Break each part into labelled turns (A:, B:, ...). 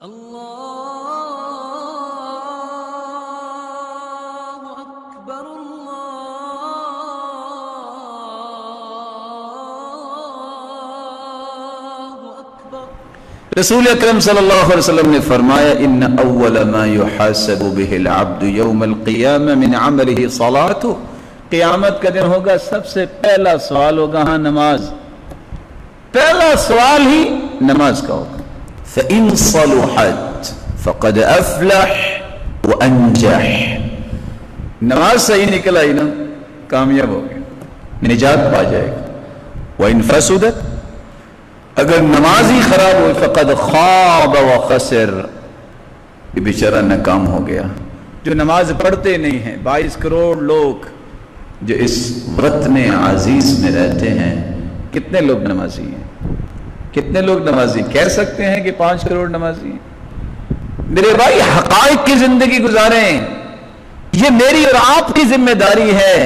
A: اللہ اکبر اللہ اکبر۔
B: رسول اکرم صلی اللہ علیہ وسلم نے فرمایا ان اول ما يحاسب به العبد يوم القیامہ من عمله صلاته، قیامت کا دن ہوگا سب سے پہلا سوال ہوگا نماز، پہلا سوال ہی نماز کا ہوگا۔ فَإِن صَلُحَتْ فَقَدْ أَفْلَحْ وَأَنْجَحْ، نماز صحیح نکل آئی نا کامیاب ہو گیا، نجات پا جائے گا۔ وَإِن فَسُدَتْ، اگر نماز ہی خراب ہوئی فَقَدْ خَابَ وَخَسِرَ، یہ بیچارہ ناکام ہو گیا۔ جو نماز پڑھتے نہیں ہیں 22 کروڑ لوگ جو اس وطن عزیز میں رہتے ہیں، کتنے لوگ نمازی ہیں؟ کتنے لوگ نمازی کہہ سکتے ہیں کہ 5 کروڑ نمازی ہیں؟ میرے بھائی حقائق کی زندگی گزاریں، یہ میری اور آپ کی ذمہ داری ہے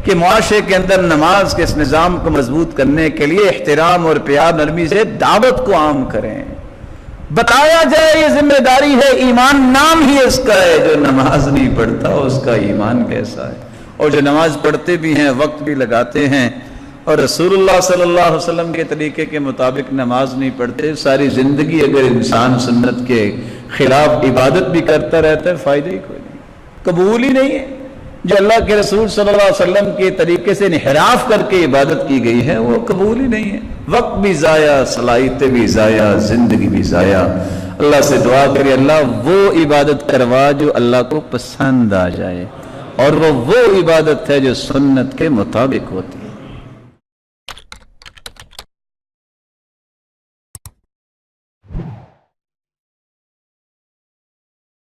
B: کہ معاشرے کے اندر نماز کے اس نظام کو مضبوط کرنے کے لیے احترام اور پیار نرمی سے دعوت کو عام کریں، بتایا جائے یہ ذمہ داری ہے۔ ایمان نام ہی اس کا ہے، جو نماز نہیں پڑھتا اس کا ایمان کیسا ہے؟ اور جو نماز پڑھتے بھی ہیں وقت بھی لگاتے ہیں اور رسول اللہ صلی اللہ علیہ وسلم کے طریقے کے مطابق نماز نہیں پڑھتے، ساری زندگی اگر انسان سنت کے خلاف عبادت بھی کرتا رہتا ہے فائدہ ہی کوئی نہیں، قبول ہی نہیں ہے۔ جو اللہ کے رسول صلی اللہ علیہ وسلم کے طریقے سے انحراف کر کے عبادت کی گئی ہے وہ قبول ہی نہیں ہے، وقت بھی ضائع، صلاحیتیں بھی ضائع، زندگی بھی ضائع۔ اللہ سے دعا کرے اللہ وہ عبادت کروا جو اللہ کو پسند آ جائے، اور وہ عبادت ہے جو سنت کے مطابق ہوتی ہے۔